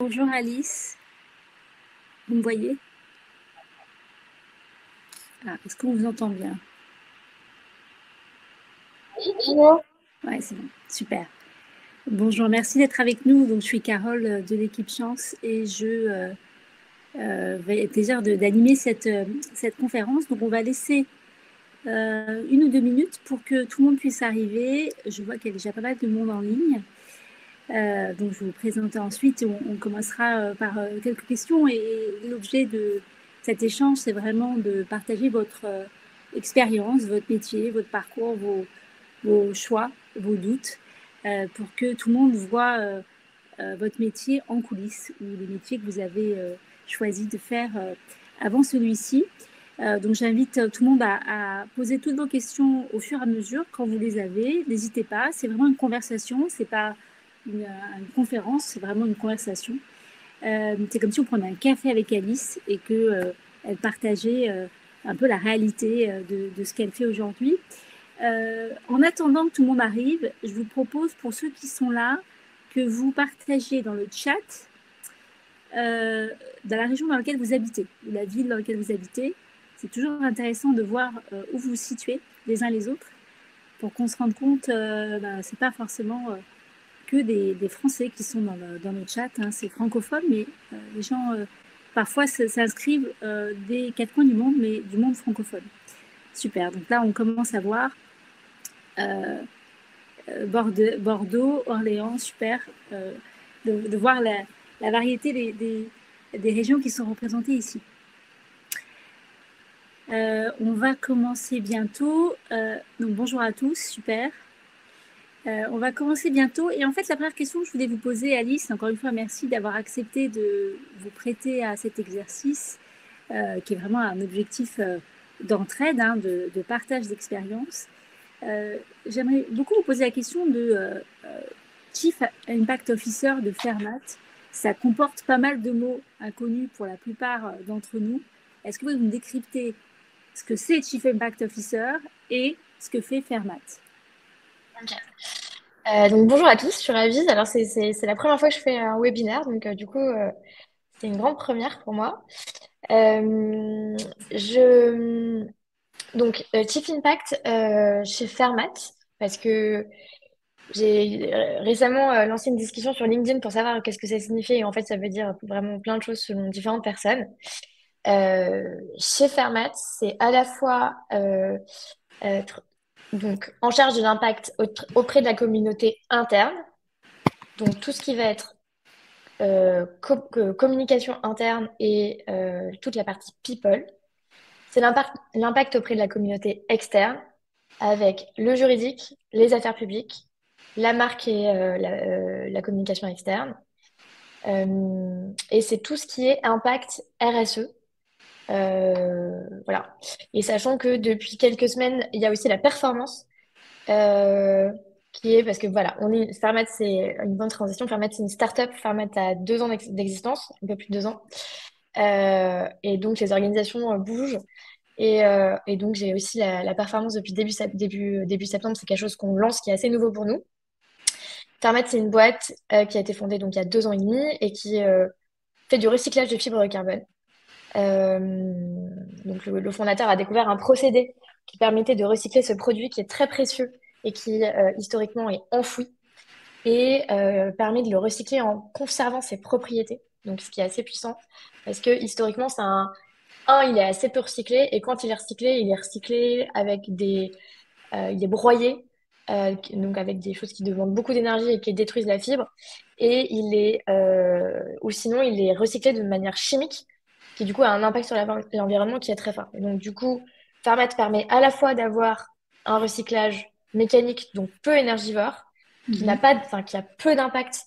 Bonjour Alice, vous me voyez? Est-ce qu'on vous entend bien? Bonjour. Ouais, c'est bon, super. Bonjour, merci d'être avec nous. Donc, je suis Carole de l'équipe Chance et je vais plaisir d'animer cette conférence. Donc, on va laisser 1 ou 2 minutes pour que tout le monde puisse arriver. Je vois qu'il y a déjà pas mal de monde en ligne. Donc, je vais vous présenter ensuite. On commencera par quelques questions et l'objet de cet échange, c'est vraiment de partager votre expérience, votre métier, votre parcours, vos choix, vos doutes, pour que tout le monde voit votre métier en coulisses ou les métiers que vous avez choisi de faire avant celui-ci. Donc j'invite tout le monde à poser toutes vos questions au fur et à mesure quand vous les avez. N'hésitez pas, c'est vraiment une conversation, c'est pas une conférence, c'est vraiment une conversation. C'est comme si on prenait un café avec Alice et que elle partageait un peu la réalité de ce qu'elle fait aujourd'hui. En attendant que tout le monde arrive, je vous propose pour ceux qui sont là que vous partagiez dans le chat euh, dans la région dans laquelle vous habitez, ou la ville dans laquelle vous habitez. C'est toujours intéressant de voir où vous vous situez les uns les autres pour qu'on se rende compte, c'est pas forcément que des Français qui sont dans le chat, hein, c'est francophone, mais les gens parfois s'inscrivent des quatre coins du monde, mais du monde francophone. Super, donc là on commence à voir euh, Bordeaux, Orléans, super, de voir la variété des régions qui sont représentées ici. On va commencer bientôt. Donc bonjour à tous, super. On va commencer bientôt. Et en fait, la première question que je voulais vous poser, Alice, encore une fois, merci d'avoir accepté de vous prêter à cet exercice, qui est vraiment un objectif d'entraide, hein, de partage d'expérience. J'aimerais beaucoup vous poser la question de Chief Impact Officer de Fermat. Ça comporte pas mal de mots inconnus pour la plupart d'entre nous. Est-ce que vous pouvez me décrypter ce que c'est Chief Impact Officer et ce que fait Fermat? Ok. Donc bonjour à tous, je suis ravie. Alors c'est la première fois que je fais un webinaire, donc du coup c'est une grande première pour moi. Euh, je Chief Impact chez Fermat parce que j'ai récemment lancé une discussion sur LinkedIn pour savoir qu'est-ce que ça signifiait et en fait ça veut dire vraiment plein de choses selon différentes personnes. Chez Fermat, c'est à la fois être donc en charge de l'impact auprès de la communauté interne. Donc, tout ce qui va être communication interne et toute la partie people, c'est l'impact auprès de la communauté externe avec le juridique, les affaires publiques, la marque et la communication externe. Et c'est tout ce qui est impact RSE. Voilà. Et sachant que depuis quelques semaines, il y a aussi la performance euh, qui est parce que voilà, Fermat, c'est une bonne transition. Fermat, c'est une start-up. Fermat a 2 ans d'existence, un peu plus de 2 ans. Et donc, les organisations bougent. Et donc, j'ai aussi la performance depuis début septembre. C'est quelque chose qu'on lance qui est assez nouveau pour nous. Fermat, c'est une boîte qui a été fondée donc, il y a 2 ans et demi et qui fait du recyclage de fibres de carbone. Euh, donc le fondateur a découvert un procédé qui permettait de recycler ce produit qui est très précieux et qui historiquement est enfoui et permet de le recycler en conservant ses propriétés. Donc ce qui est assez puissant parce que historiquement il est assez peu recyclé et quand il est recyclé avec il est broyé. Donc avec des choses qui demandent beaucoup d'énergie et qui détruisent la fibre, et ou sinon il est recyclé de manière chimique, qui du coup a un impact sur l'environnement qui est très fort. Et donc du coup, Fermat permet à la fois d'avoir un recyclage mécanique, donc peu énergivore, Mhm. qui a peu d'impact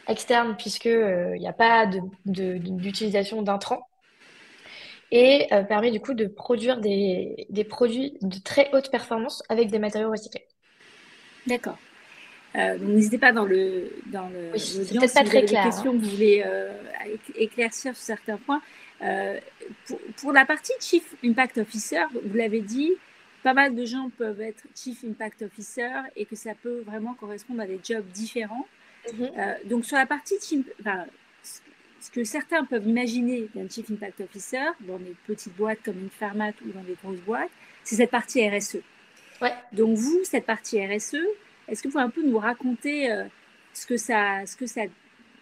externe puisque il n'y a pas d'utilisation d'intrants, et permet du coup de produire des produits de très haute performance avec des matériaux recyclés. D'accord. Donc n'hésitez pas dans Oui, c'est l'audience peut-être si pas vous très avez des clair, hein. questions que vous voulez éclaircir sur certains points. Euh, pour la partie Chief Impact Officer, vous l'avez dit, pas mal de gens peuvent être Chief Impact Officer et que ça peut vraiment correspondre à des jobs différents. Mhm. Donc sur la partie ce que certains peuvent imaginer d'un Chief Impact Officer dans des petites boîtes comme une Pharmat ou dans des grosses boîtes, c'est cette partie RSE. Ouais. Donc vous, cette partie RSE, est-ce que vous pouvez un peu nous raconter ce que ça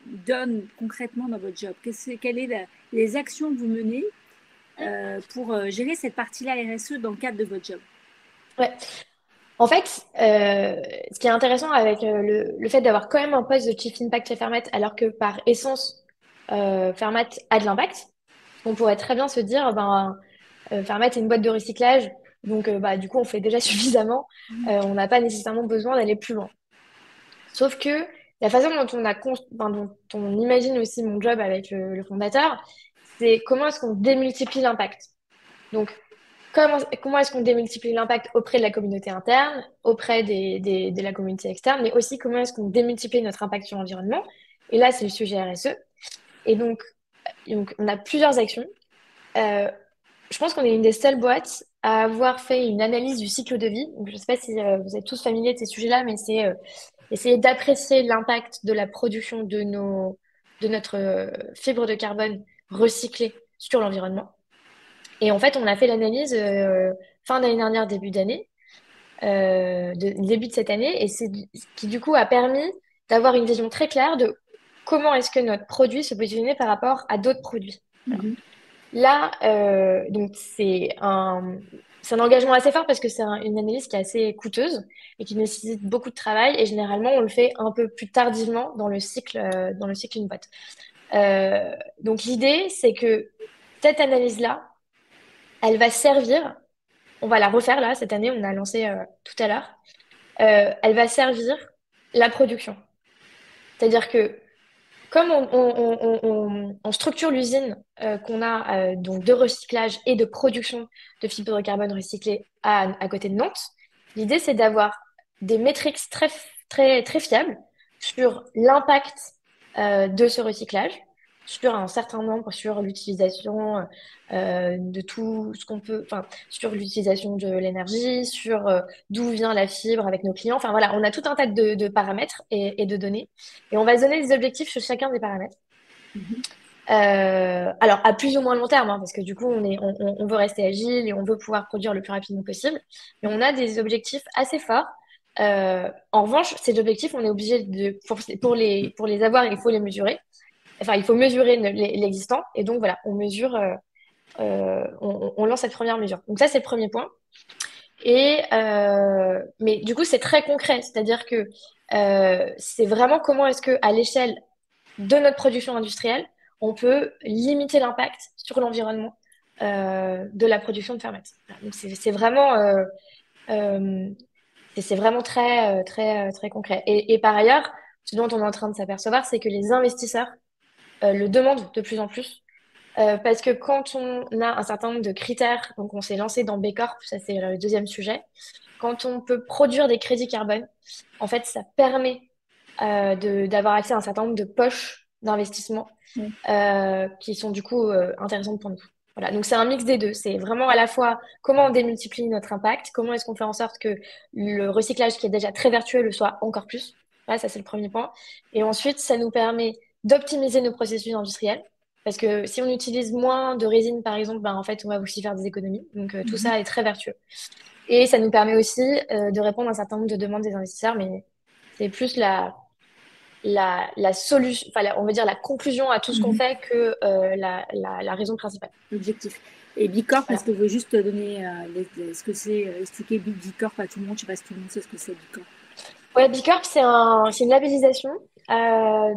donne concrètement dans votre job? Quelles sont les actions que vous menez pour gérer cette partie-là RSE dans le cadre de votre job? Ouais. En fait, ce qui est intéressant avec le fait d'avoir quand même un poste de Chief Impact chez Fermat, alors que par essence, Fermat a de l'impact, on pourrait très bien se dire, ben, Fermat est une boîte de recyclage, donc bah, du coup, on fait déjà suffisamment, on n'a pas nécessairement besoin d'aller plus loin. Sauf que la façon enfin, dont on imagine aussi mon job avec le fondateur, c'est comment est-ce qu'on démultiplie l'impact. Donc, comment est-ce qu'on démultiplie l'impact auprès de la communauté interne, auprès de la communauté externe, mais aussi comment est-ce qu'on démultiplie notre impact sur l'environnement. Et là, c'est le sujet RSE. Et donc, on a plusieurs actions. Euh, je pense qu'on est une des seules boîtes à avoir fait une analyse du cycle de vie. Donc, je ne sais pas si vous êtes tous familiers de ces sujets-là, mais c'est essayer d'apprécier l'impact de la production de notre fibre de carbone recyclée sur l'environnement. Et en fait, on a fait l'analyse fin d'année dernière, début d'année, début de cette année, et c'est ce qui du coup a permis d'avoir une vision très claire de comment est-ce que notre produit se positionnait par rapport à d'autres produits. Voilà. Mhm. Là, donc c'est un engagement assez fort parce que c'est une analyse qui est assez coûteuse et qui nécessite beaucoup de travail. Et généralement, on le fait un peu plus tardivement dans le cycle d'une boîte. Donc l'idée, c'est que cette analyse-là, elle va servir. On va la refaire là cette année. On a lancé tout à l'heure. Elle va servir la production. C'est-à-dire que comme on structure l'usine qu'on a donc de recyclage et de production de fibres de carbone recyclées à côté de Nantes, l'idée c'est d'avoir des métriques très, très, très fiables sur l'impact de ce recyclage, sur un certain nombre, sur l'utilisation de tout ce qu'on peut, enfin, sur l'utilisation de l'énergie, sur d'où vient la fibre avec nos clients. Enfin voilà, on a tout un tas de paramètres et de données. Et on va se donner des objectifs sur chacun des paramètres. Mhm. Alors, à plus ou moins long terme, hein, parce que du coup, on veut rester agile et on veut pouvoir produire le plus rapidement possible. Mais on a des objectifs assez forts. En revanche, ces objectifs, on est obligé pour les avoir, il faut les mesurer. Enfin, il faut mesurer l'existant. Et donc, voilà, on mesure, on lance cette première mesure. Donc, ça, c'est le premier point. Mais du coup, c'est très concret. C'est-à-dire que c'est vraiment comment est-ce que, à l'échelle de notre production industrielle, on peut limiter l'impact sur l'environnement de la production de Fermat. Voilà. Donc euh, c'est vraiment très, très, très concret. Et par ailleurs, ce dont on est en train de s'apercevoir, c'est que les investisseurs le demandent de plus en plus. Parce que quand on a un certain nombre de critères, donc on s'est lancé dans B Corp, ça c'est le deuxième sujet, quand on peut produire des crédits carbone, en fait, ça permet d'avoir accès à un certain nombre de poches d'investissement Ouais. qui sont du coup intéressantes pour nous. Voilà, donc c'est un mix des deux. C'est vraiment à la fois comment on démultiplie notre impact, comment est-ce qu'on fait en sorte que le recyclage qui est déjà très vertueux le soit encore plus. Voilà, ça c'est le premier point. Et ensuite, ça nous permet d'optimiser nos processus industriels. Parce que si on utilise moins de résine, par exemple, ben, en fait, on va aussi faire des économies. Donc, tout Mhm. ça est très vertueux. Et ça nous permet aussi de répondre à un certain nombre de demandes des investisseurs, mais c'est plus la solution, enfin, on va dire la conclusion à tout ce qu'on Mhm. fait que la raison principale. L'objectif. Et Bicorp, est-ce Voilà. que vous pouvez juste donner ce que c'est, expliquer Bicorp à tout le monde? Je ne sais pas si tout le monde sait ce que c'est Bicorp. Ouais, B Corp, c'est une labellisation.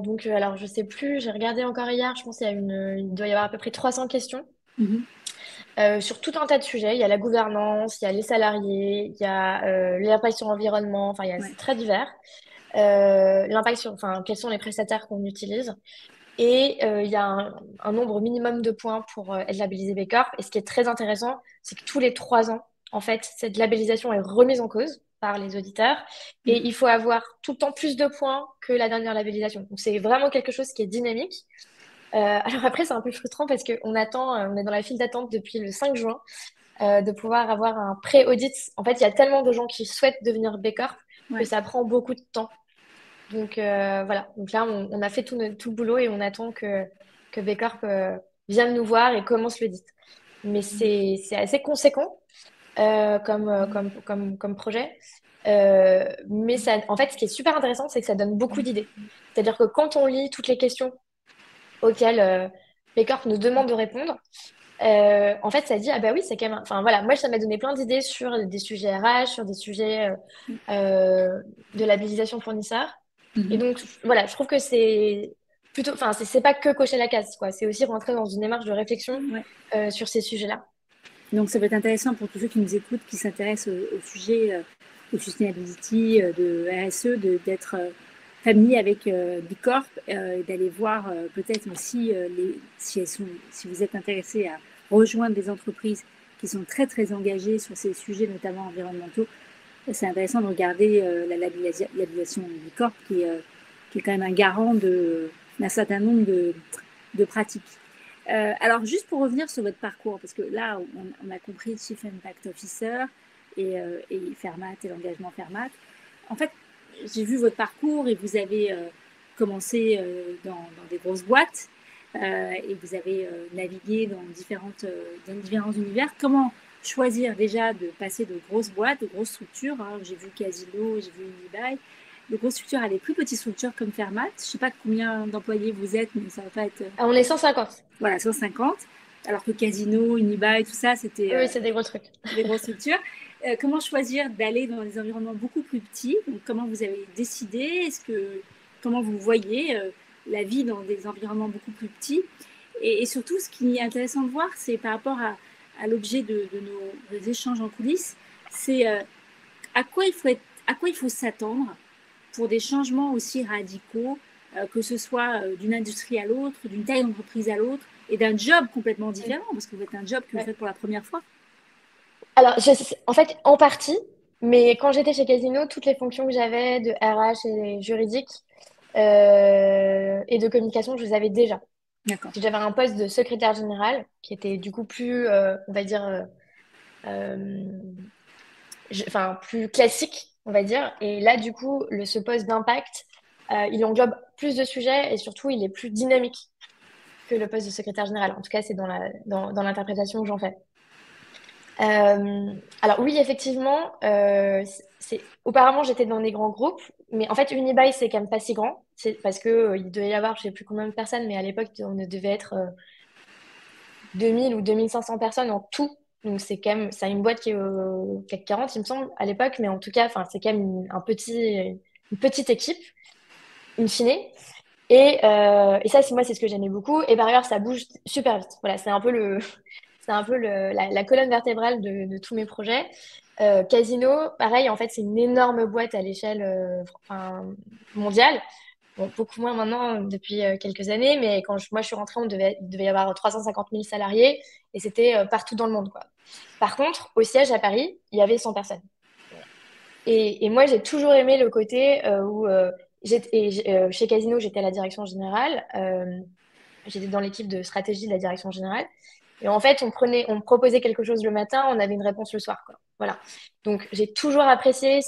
Donc, alors, je sais plus, j'ai regardé encore hier, je pense il doit y avoir à peu près 300 questions Mhm. sur tout un tas de sujets. Il y a la gouvernance, il y a les salariés, il y a l'impact sur l'environnement, enfin, Ouais. c'est très divers. Enfin, quels sont les prestataires qu'on utilise. Et il y a un nombre minimum de points pour être labellisé B Corp. Et ce qui est très intéressant, c'est que tous les 3 ans, en fait, cette labellisation est remise en cause par les auditeurs. Et Mhm. il faut avoir tout le temps plus de points que la dernière labellisation. Donc c'est vraiment quelque chose qui est dynamique. Alors après, c'est un peu frustrant parce qu'on attend, on est dans la file d'attente depuis le 5 juin de pouvoir avoir un pré-audit. En fait, il y a tellement de gens qui souhaitent devenir B Corp que Ouais. ça prend beaucoup de temps. Donc voilà, donc là on a fait tout le boulot et on attend que B Corp vienne nous voir et commence l'audit. Mais c'est assez conséquent comme projet. Mais ça, en fait, ce qui est super intéressant, c'est que ça donne beaucoup d'idées. C'est-à-dire que quand on lit toutes les questions auxquelles B Corp nous demande de répondre, en fait, ça dit, ah bah oui, c'est quand même... Enfin voilà, moi, ça m'a donné plein d'idées sur des sujets RH, sur des sujets de labellisation fournisseur. Et Mhm. donc, voilà, je trouve que c'est plutôt... Enfin, c'est pas que cocher la case, quoi. C'est aussi rentrer dans une démarche de réflexion Ouais. sur ces sujets-là. Donc ça va être intéressant pour tous ceux qui nous écoutent, qui s'intéressent au sujet de sustainability, de RSE, d'être familier avec Bicorp et d'aller voir peut-être aussi si vous êtes intéressé à rejoindre des entreprises qui sont très très engagées sur ces sujets, notamment environnementaux. C'est intéressant de regarder la labellisation Bicorp qui est quand même un garant d'un certain nombre de pratiques. Alors, juste pour revenir sur votre parcours, parce que là, on a compris Chief Impact Officer et Fermat et l'engagement Fermat. En fait, j'ai vu votre parcours et vous avez commencé dans des grosses boîtes et vous avez navigué dans différents univers. Comment choisir déjà de passer de grosses boîtes, de grosses structures, hein, j'ai vu Casino, j'ai vu Unibail, de grosses structures à des plus petites structures comme Fermat. Je ne sais pas combien d'employés vous êtes, mais ça ne va pas être Ah, on est 150. voilà, 150, alors que Casino, Unibail, tout ça, c'était Oui, c'est des gros trucs. des grosses structures. Comment choisir d'aller dans des environnements beaucoup plus petits? Donc, comment vous avez décidé? Comment vous voyez la vie dans des environnements beaucoup plus petits? Et surtout, ce qui est intéressant de voir, c'est par rapport à l'objet de nos échanges en coulisses, c'est à quoi il faut s'attendre pour des changements aussi radicaux, que ce soit d'une industrie à l'autre, d'une taille d'entreprise à l'autre, et d'un job complètement différent, parce que vous faites un job que vous Ouais. faites pour la première fois. Alors, en fait, en partie, mais quand j'étais chez Casino, toutes les fonctions que j'avais de RH et juridique et de communication, je les avais déjà. D'accord. J'avais un poste de secrétaire général qui était du coup plus, on va dire, euh, enfin, plus classique, on va dire. Et là, du coup, ce poste d'impact, il englobe plus de sujets et surtout, il est plus dynamique que le poste de secrétaire général. En tout cas, c'est dans l'interprétation que j'en fais. Alors oui, effectivement, auparavant j'étais dans des grands groupes, mais en fait Unibail c'est quand même pas si grand. C'est parce que il devait y avoir, je sais plus combien de personnes, mais à l'époque on devait être 2000 ou 2500 personnes en tout. Donc c'est quand même, c'est une boîte qui est au CAC 40, il me semble, à l'époque, mais en tout cas, enfin c'est quand même une petite équipe, in fine. Et ça, moi, c'est ce que j'aimais beaucoup. Et par ailleurs, ça bouge super vite. Voilà, c'est un peu la colonne vertébrale de tous mes projets. Casino, pareil, en fait, c'est une énorme boîte à l'échelle enfin, mondiale. Bon, beaucoup moins maintenant depuis quelques années, mais moi je suis rentrée, il devait y avoir 350 000 salariés et c'était partout dans le monde, quoi. Par contre, au siège à Paris, il y avait 100 personnes. Et moi, j'ai toujours aimé le côté où chez Casino, j'étais à la direction générale. J'étais dans l'équipe de stratégie de la direction générale. Et en fait, on me proposait quelque chose le matin, on avait une réponse le soir, quoi. Voilà. Donc, j'ai toujours apprécié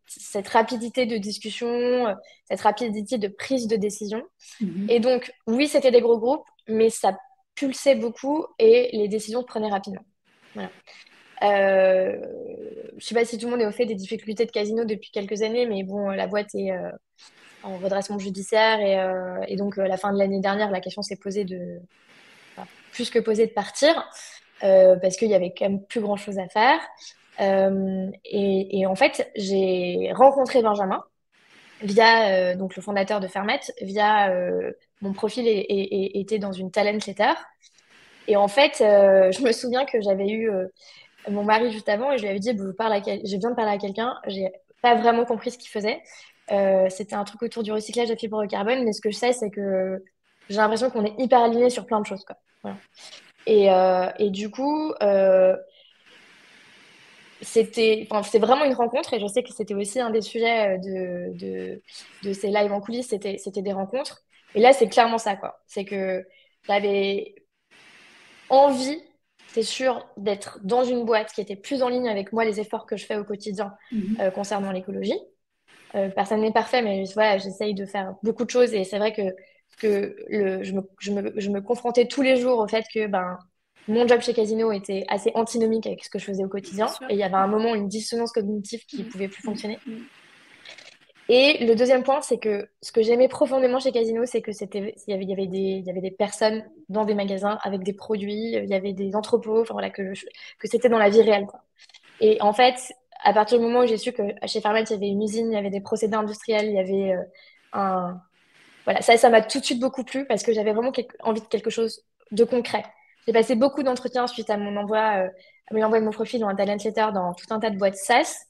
cette rapidité de discussion, cette rapidité de prise de décision. Mhm. Et donc, oui, c'était des gros groupes, mais ça pulsait beaucoup et les décisions se prenaient rapidement. Voilà. Euh, je sais pas si tout le monde est au fait des difficultés de Casino depuis quelques années, mais bon, la boîte est en redressement judiciaire et donc la fin de l'année dernière, la question s'est posée enfin, plus que posée de partir parce qu'il y avait quand même plus grand-chose à faire. Et en fait, j'ai rencontré Benjamin via donc le fondateur de Fermet, via mon profil était dans une talent letter. Et en fait, je me souviens que j'avais eu mon mari juste avant et je lui avais dit, je viens de parler à quelqu'un, j'ai pas vraiment compris ce qu'il faisait. C'était un truc autour du recyclage de fibres de carbone, mais ce que je sais, c'est que j'ai l'impression qu'on est hyper alignés sur plein de choses, quoi. Voilà. Et du coup, enfin, c'est vraiment une rencontre et je sais que c'était aussi un des sujets de ces lives en coulisses, c'était des rencontres. Et là, c'est clairement ça, quoi. C'est que j'avais envie, c'est sûr, d'être dans une boîte qui était plus en ligne avec moi, les efforts que je fais au quotidien Mhm. concernant l'écologie. Personne n'est parfait, mais voilà, j'essaye de faire beaucoup de choses et c'est vrai que je me confrontais tous les jours au fait que ben, mon job chez Casino était assez antinomique avec ce que je faisais au Bien quotidien. sûr. Et il y avait un moment, une dissonance cognitive qui Mm, pouvait plus mm, fonctionner. mm. Et le deuxième point, c'est que ce que j'aimais profondément chez Casino, c'est que il y avait des personnes dans des magasins avec des produits, il y avait des entrepôts, enfin voilà, que c'était dans la vie réelle, quoi. Et en fait, à partir du moment où j'ai su que chez Farmette, il y avait une usine, il y avait des procédés industriels, il y avait un... Voilà, ça m'a tout de suite beaucoup plu parce que j'avais vraiment envie de quelque chose de concret. J'ai passé beaucoup d'entretiens suite à à l'envoi de mon profil dans un talent letter dans tout un tas de boîtes SaaS,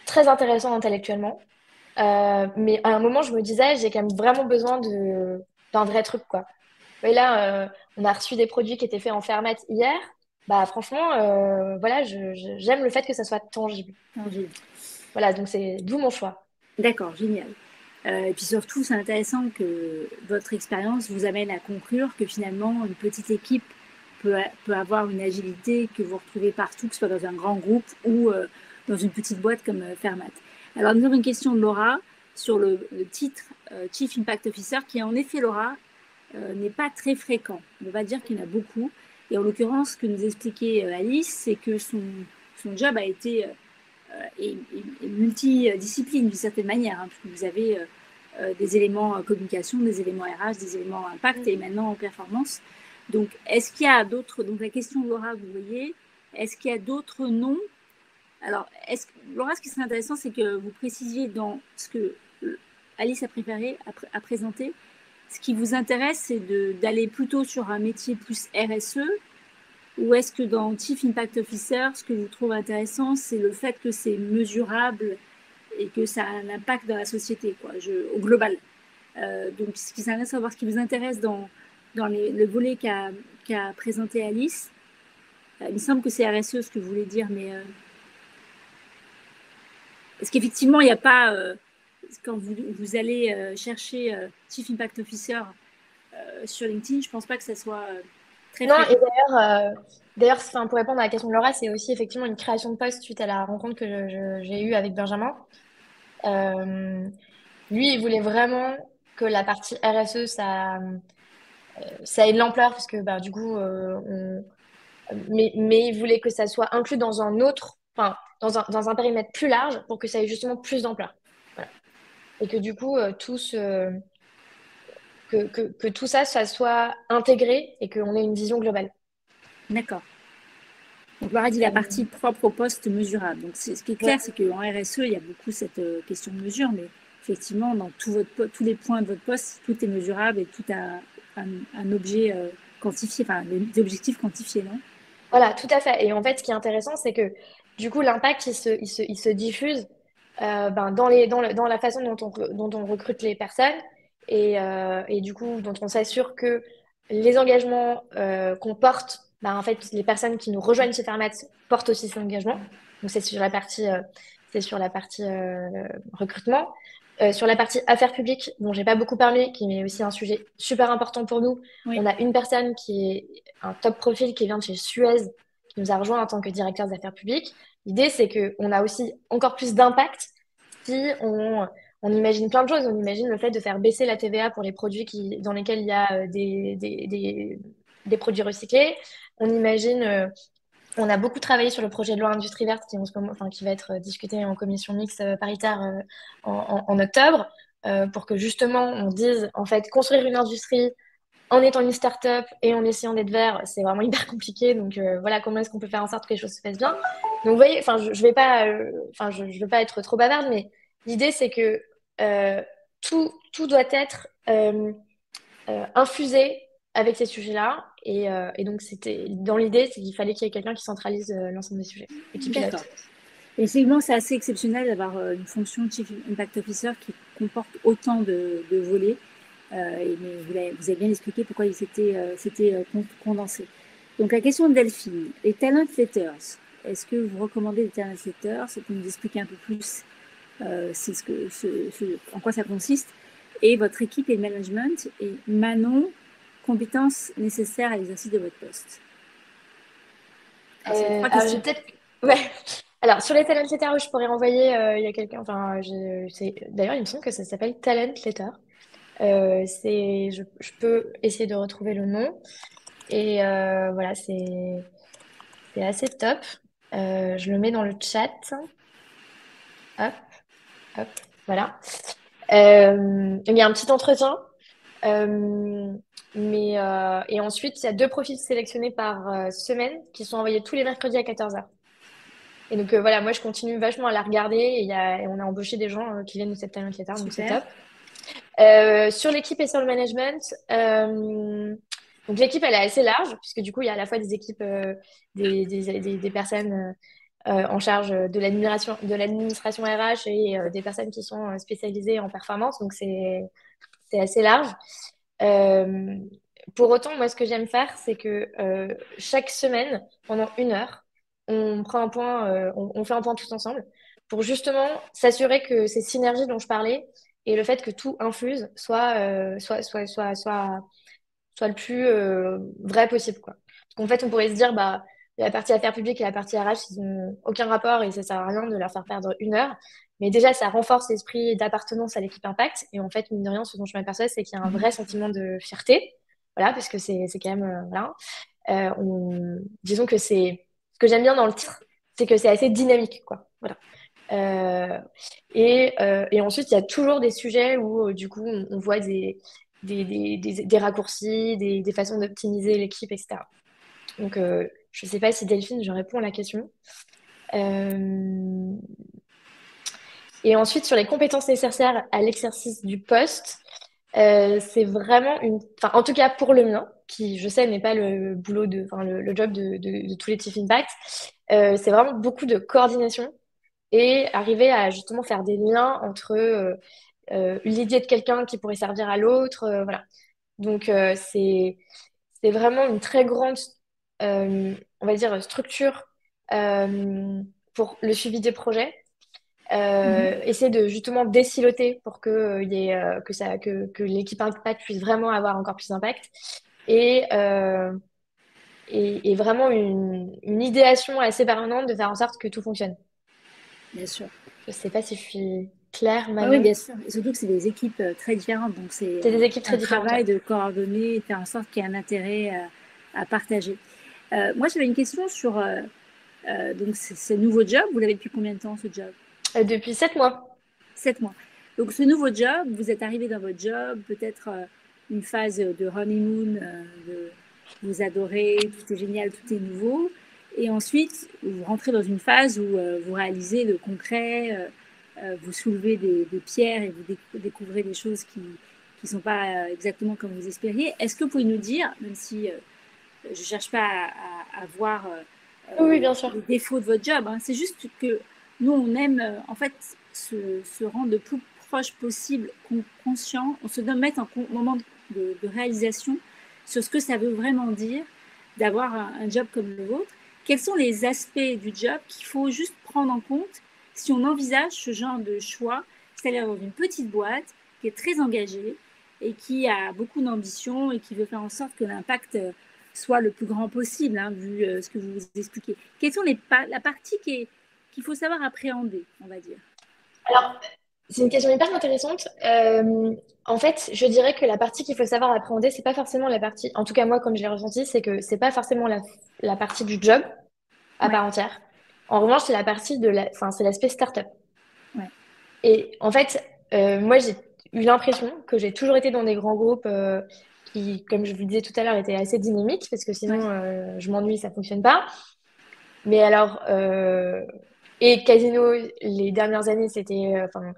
très intéressant intellectuellement. Mais à un moment, je me disais, j'ai quand même vraiment besoin d'un vrai truc, quoi. Et là, on a reçu des produits qui étaient faits en fermette hier. Bah, franchement, voilà, j'aime le fait que ça soit tangible. Tangible. Voilà, donc c'est d'où mon choix. D'accord, génial. Et puis surtout, c'est intéressant que votre expérience vous amène à conclure que finalement, une petite équipe peut avoir une agilité que vous retrouvez partout, que ce soit dans un grand groupe ou dans une petite boîte comme Fermat. Alors, nous avons une question de Laura sur le titre Chief Impact Officer, qui en effet, Laura, n'est pas très fréquent. On va dire qu'il y en a beaucoup. Et en l'occurrence, ce que nous expliquait Alice, c'est que son job a été et multidiscipline d'une certaine manière, hein, puisque vous avez des éléments communication, des éléments RH, des éléments impact et maintenant en performance. Donc, est-ce qu'il y a d'autres, donc la question de Laura, vous voyez, est-ce qu'il y a d'autres noms? Alors, Laura, ce qui serait intéressant, c'est que vous précisiez dans ce que Alice a préparé, a présenté, ce qui vous intéresse, c'est d'aller plutôt sur un métier plus RSE, ou est-ce que dans Chief Impact Officer, ce que vous trouvez intéressant, c'est le fait que c'est mesurable et que ça a un impact dans la société, quoi, au global. Donc, ce qui s'intéresse, savoir ce qui vous intéresse dans le volet qu'a présenté Alice. Il me semble que c'est RSE ce que vous voulez dire, mais est-ce qu'effectivement, il n'y a pas, quand vous allez chercher Chief Impact Officer sur LinkedIn, je ne pense pas que ça soit très Non, et fréquent. d'ailleurs, enfin, pour répondre à la question de Laura, c'est aussi effectivement une création de poste suite à la rencontre que j'ai eue avec Benjamin. Euh, Lui, il voulait vraiment que la partie RSE, ça ait de l'ampleur, parce que bah, du coup, mais il voulait que ça soit inclus dans un autre, enfin, dans un périmètre plus large pour que ça ait justement plus d'ampleur. Voilà. Et que du coup, que tout ça, ça soit intégré et qu'on ait une vision globale. D'accord. Donc, Laura dit la Euh, partie propre au poste mesurable. Donc, ce qui est ouais. clair, c'est qu'en RSE, il y a beaucoup cette question de mesure, mais effectivement, dans tous les points de votre poste, tout est mesurable et tout a un objet quantifié, enfin, des objectifs quantifiés, non? Voilà, tout à fait. Et en fait, ce qui est intéressant, c'est que du coup, l'impact, il se diffuse ben, dans la façon dont on recrute les personnes et du coup, dont on s'assure que les engagements qu'on porte, ben, en fait, les personnes qui nous rejoignent chez Fermat portent aussi ces engagements. Donc, c'est sur la partie recrutement. Sur la partie affaires publiques, dont j'ai pas beaucoup parlé, qui est aussi un sujet super important pour nous, Oui, on a une personne qui est un top profil qui vient de chez Suez, qui nous a rejoint en tant que directeur des affaires publiques. L'idée, c'est qu'on a aussi encore plus d'impact si on imagine plein de choses. On imagine le fait de faire baisser la TVA pour les produits dans lesquels il y a des produits recyclés. On imagine, on a beaucoup travaillé sur le projet de loi Industrie verte qui, en ce moment, enfin, qui va être discuté en commission mixte paritaire en octobre, pour que justement on dise, en fait, construire une industrie en étant une start-up et en essayant d'être vert, c'est vraiment hyper compliqué. Donc voilà, comment est-ce qu'on peut faire en sorte que les choses se passent bien. Donc vous voyez, enfin, je vais pas, enfin, je veux pas être trop bavarde, mais l'idée c'est que tout doit être infusé avec ces sujets-là. Et donc c'était dans l'idée, c'est qu'il fallait qu'il y ait quelqu'un qui centralise l'ensemble des sujets et qui d'accord. pilote. Effectivement, c'est assez exceptionnel d'avoir une fonction Chief Impact Officer qui comporte autant de volets. Mais vous avez bien expliqué pourquoi c'était condensé. Donc la question de Delphine, les talent letters, est-ce que vous recommandez les talent letters? C'est pour nous expliquer un peu plus en quoi ça consiste. Et votre équipe et le management. Et Manon, compétences nécessaires à l'exercice de votre poste. Alors, c'est trois Alors, questions. ouais. Alors, sur les talent letters, je pourrais renvoyer, il y a quelqu'un, enfin, d'ailleurs, il me semble que ça s'appelle talent letter. Je peux essayer de retrouver le nom. Et voilà, c'est assez top. Je le mets dans le chat. Hop, hop, voilà. Il y a un petit entretien. Euh, et ensuite, il y a 2 profils sélectionnés par semaine qui sont envoyés tous les mercredis à 14h. Et donc voilà, moi je continue vachement à la regarder et on a embauché des gens qui viennent de cette Talent Theater, donc c'est Super. top. Sur l'équipe et sur le management, donc l'équipe elle est assez large puisque du coup il y a à la fois des équipes, des personnes en charge de l'administration RH et des personnes qui sont spécialisées en performance, donc c'est assez large. Euh, pour autant, moi, ce que j'aime faire, c'est que chaque semaine, pendant 1 heure, on prend un point, on fait un point tous ensemble pour justement s'assurer que ces synergies dont je parlais et le fait que tout infuse soit le plus vrai possible, quoi. Parce qu'en fait, on pourrait se dire, bah, la partie affaires publiques et la partie RH, ils n'ont aucun rapport et ça sert à rien de leur faire perdre 1 heure. Mais déjà, ça renforce l'esprit d'appartenance à l'équipe Impact. Et en fait, mine de rien, ce dont je m'aperçois, c'est qu'il y a un Mhm. vrai sentiment de fierté. Voilà, parce que c'est quand même, voilà. Disons que ce que j'aime bien dans le titre, c'est que c'est assez dynamique, quoi. Voilà. Euh, et ensuite, il y a toujours des sujets où, du coup, on voit des raccourcis, des façons d'optimiser l'équipe, etc. Donc, je ne sais pas si Delphine, je réponds à la question. Euh, et ensuite, sur les compétences nécessaires à l'exercice du poste, c'est vraiment enfin, en tout cas pour le mien, qui, je sais, n'est pas le boulot enfin, le job de tous les Chief Impact, c'est vraiment beaucoup de coordination et arriver à justement faire des liens entre l'idée de quelqu'un qui pourrait servir à l'autre, voilà. Donc c'est vraiment une très grande, on va dire, structure euh, pour le suivi des projets. Mhm. Essayer de justement désiloter pour que y ait, que l'équipe Impact puisse vraiment avoir encore plus d'impact et, et vraiment une idéation assez permanente de faire en sorte que tout fonctionne. Bien sûr. Je sais pas si je suis claire, Ah oui, Manon. bien sûr. Et surtout que c'est des équipes très différentes. Donc, c'est C'est des équipes un très différentes, ouais. travail de coordonner et faire en sorte qu'il y ait un intérêt à partager. Moi, j'avais une question sur donc, ce nouveau job. Vous l'avez depuis combien de temps, ce job? Depuis 7 mois. 7 mois. Donc, ce nouveau job, vous êtes arrivé dans votre job, peut-être une phase de honeymoon, vous adorez, tout est génial, tout est nouveau. Et ensuite, vous rentrez dans une phase où vous réalisez le concret, vous soulevez des pierres et vous découvrez des choses qui ne sont pas exactement comme vous espériez. Est-ce que vous pouvez nous dire, même si je ne cherche pas à voir Oui, oui, bien sûr. les défauts de votre job. Hein. C'est juste que nous, on aime en fait se rendre le plus proche possible, conscient. On se donne mettre un moment de réalisation sur ce que ça veut vraiment dire d'avoir un job comme le vôtre. Quels sont les aspects du job qu'il faut juste prendre en compte si on envisage ce genre de choix, c'est-à-dire dans une petite boîte qui est très engagée et qui a beaucoup d'ambition et qui veut faire en sorte que l'impact soit le plus grand possible, hein, vu ce que vous expliquez. Quelles sont la partie qu'il faut savoir appréhender, on va dire. Alors, c'est une question hyper intéressante. En fait, je dirais que la partie qu'il faut savoir appréhender, c'est pas forcément la partie, en tout cas moi, comme je l'ai ressenti, c'est que c'est pas forcément la partie du job à Ouais, part entière. En revanche, c'est la partie enfin, c'est l'aspect startup. ouais, Et en fait, moi, j'ai eu l'impression que j'ai toujours été dans des grands groupes qui, comme je vous le disais tout à l'heure, étaient assez dynamiques, parce que ouais. sinon, je m'ennuie, ça fonctionne pas. Mais alors, et Casino, les dernières années, c'était enfin,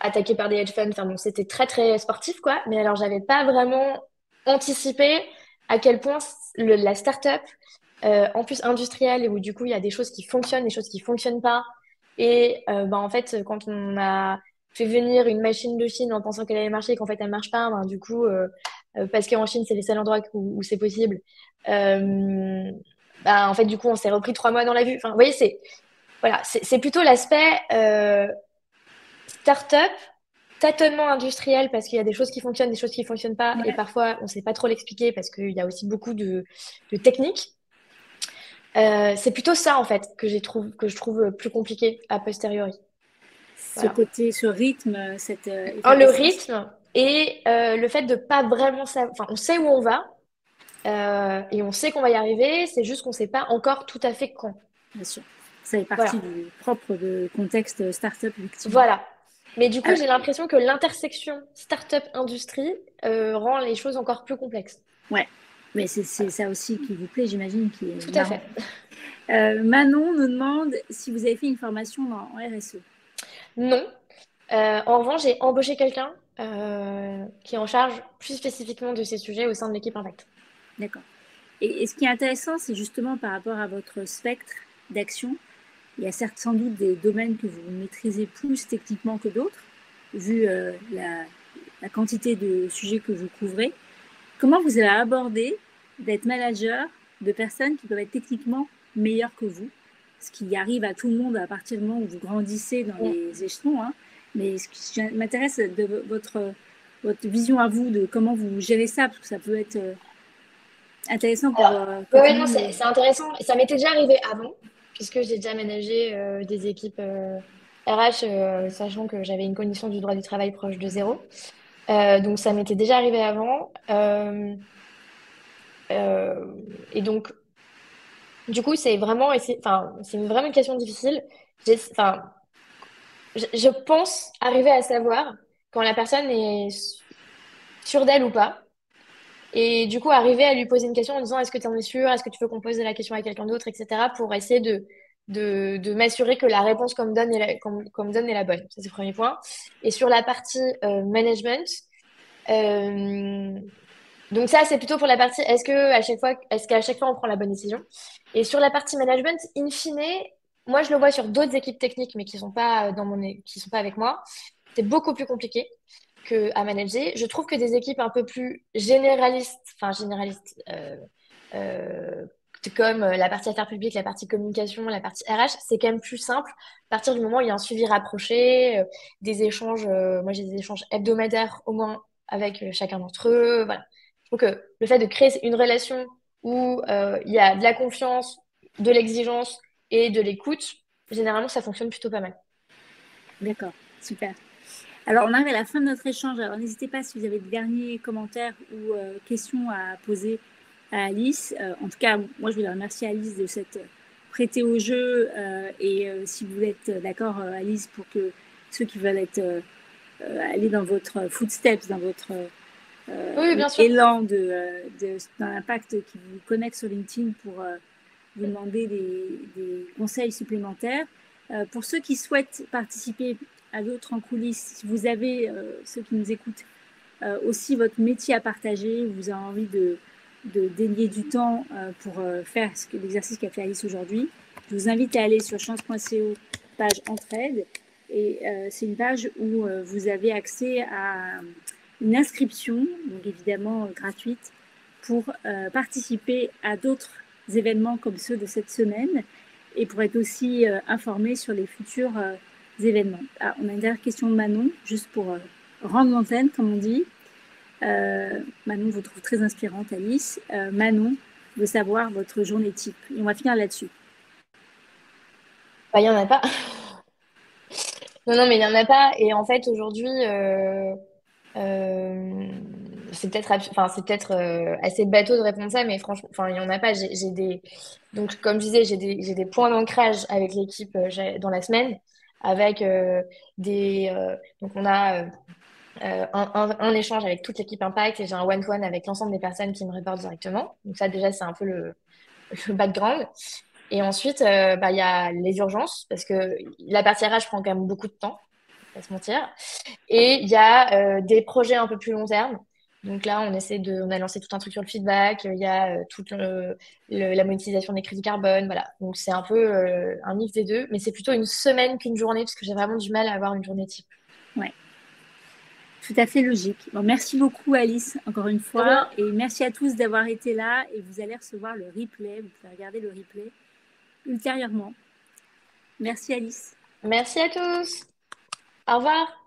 attaqué par des hedge funds. Enfin, bon, c'était très, très sportif, quoi. Mais alors, j'avais pas vraiment anticipé à quel point la startup, en plus industrielle, et où du coup, il y a des choses qui fonctionnent, des choses qui fonctionnent pas. Et ben, en fait, quand on a fait venir une machine de Chine en pensant qu'elle allait marcher et qu'en fait, elle marche pas, ben, du coup, parce qu'en Chine, c'est les seuls endroits où c'est possible. euh, Bah, en fait, du coup, on s'est repris 3 mois dans la vue. Enfin, vous voyez, voilà, c'est plutôt l'aspect start-up, tâtonnement industriel, parce qu'il y a des choses qui fonctionnent, des choses qui fonctionnent pas, et Ouais. parfois, on sait pas trop l'expliquer parce qu'il y a aussi beaucoup de techniques. C'est plutôt ça, en fait, que je trouve plus compliqué a posteriori. ce Voilà. côté, ce rythme, cette Le effervescence. rythme et le fait de pas vraiment savoir, enfin, on sait où on va et on sait qu'on va y arriver, c'est juste qu'on sait pas encore tout à fait quand. Bien sûr. Ça fait partie Voilà. du propre de contexte startup, effectivement. Voilà. Mais du coup, Alors, j'ai l'impression que l'intersection start-up-industrie rend les choses encore plus complexes. ouais, mais c'est ça aussi qui vous plaît, j'imagine, qui est Tout à marrant. fait. Manon nous demande si vous avez fait une formation en RSE. Non. En revanche, j'ai embauché quelqu'un qui est en charge plus spécifiquement de ces sujets au sein de l'équipe Impact. D'accord. Et ce qui est intéressant, c'est justement par rapport à votre spectre d'action. Il y a certes sans doute des domaines que vous maîtrisez plus techniquement que d'autres, vu la quantité de sujets que vous couvrez. Comment vous avez abordé d'être manager de personnes qui peuvent être techniquement meilleures que vous, ce qui arrive à tout le monde à partir du moment où vous grandissez dans Mm. les échelons, hein. Mais ce qui m'intéresse de votre vision à vous de comment vous gérez ça, parce que ça peut être intéressant pour que Ouais, tout ouais, le non, monde. c'est intéressant. Ça m'était déjà arrivé avant, puisque j'ai déjà managé des équipes RH, sachant que j'avais une connaissance du droit du travail proche de zéro. Donc, ça m'était déjà arrivé avant. Et donc, du coup, c'est vraiment, enfin, vraiment une question difficile. Enfin, je pense arriver à savoir quand la personne est sûre d'elle ou pas. Et du coup, arriver à lui poser une question en disant, est-ce que tu en es sûr? Est-ce que tu veux qu'on pose la question à quelqu'un d'autre, etc. pour essayer de m'assurer que la réponse qu'on me donne est la bonne. Ça, c'est le premier point. Et sur la partie management, euh, donc ça, c'est plutôt pour la partie, est-ce qu'à chaque fois on prend la bonne décision? Et sur la partie management, in fine, moi, je le vois sur d'autres équipes techniques, mais qui sont pas qui sont pas avec moi. C'est beaucoup plus compliqué que à manager. Je trouve que des équipes un peu plus généralistes, enfin généralistes, euh, comme la partie affaires publiques, la partie communication, la partie RH, c'est quand même plus simple à partir du moment où il y a un suivi rapproché, des échanges. Moi, j'ai des échanges hebdomadaires au moins avec chacun d'entre eux. Voilà. Je trouve que le fait de créer une relation où il y a de la confiance, de l'exigence et de l'écoute, généralement, ça fonctionne plutôt pas mal. D'accord, super. Alors, on arrive à la fin de notre échange. Alors, n'hésitez pas si vous avez des derniers commentaires ou questions à poser à Alice. En tout cas, moi, je voulais remercier Alice de s'être prêtée au jeu. Si vous êtes d'accord, Alice, pour que ceux qui veulent aller dans votre footsteps, dans votre Oui, oui, bien sûr. élan d'un impact qui vous connecte sur LinkedIn pour vous demander des conseils supplémentaires. Pour ceux qui souhaitent participer à d'autres en coulisses, si vous avez, ceux qui nous écoutent, aussi votre métier à partager, vous avez envie de dédier du temps pour faire l'exercice qu'a fait Alice aujourd'hui, je vous invite à aller sur chance.co, page Entraide. Et c'est une page où vous avez accès à une inscription, donc évidemment gratuite, pour participer à d'autres événements comme ceux de cette semaine et pour être aussi informé sur les futurs événements. Ah, on a une dernière question de Manon, juste pour rendre l'antenne, comme on dit. Manon vous trouve très inspirante, Alice. Manon veut savoir votre journée type. Et on va finir là-dessus. Bah, il y en a pas. Non, non, mais il n'y en a pas. Et en fait, aujourd'hui, euh, enfin, c'est peut-être assez bateau de répondre ça, mais franchement, enfin, il n'y en a pas. Donc, comme je disais, j'ai des points d'ancrage avec l'équipe dans la semaine, avec donc on a un échange avec toute l'équipe Impact et j'ai un one-to-one avec l'ensemble des personnes qui me reportent directement. Donc ça, déjà, c'est un peu le background. Et ensuite, bah, il y a les urgences, parce que la partie RH prend quand même beaucoup de temps, on va pas se mentir. Et il y a des projets un peu plus long terme. Donc là, on a lancé tout un truc sur le feedback, il y a la monétisation des crédits carbone, voilà. Donc c'est un peu un mix des deux, mais c'est plutôt une semaine qu'une journée, parce que j'ai vraiment du mal à avoir une journée type. Ouais, tout à fait logique. Bon, merci beaucoup, Alice, encore une De fois. rien. Et merci à tous d'avoir été là. Et vous allez recevoir le replay. Vous pouvez regarder le replay ultérieurement. Merci, Alice. Merci à tous. Au revoir.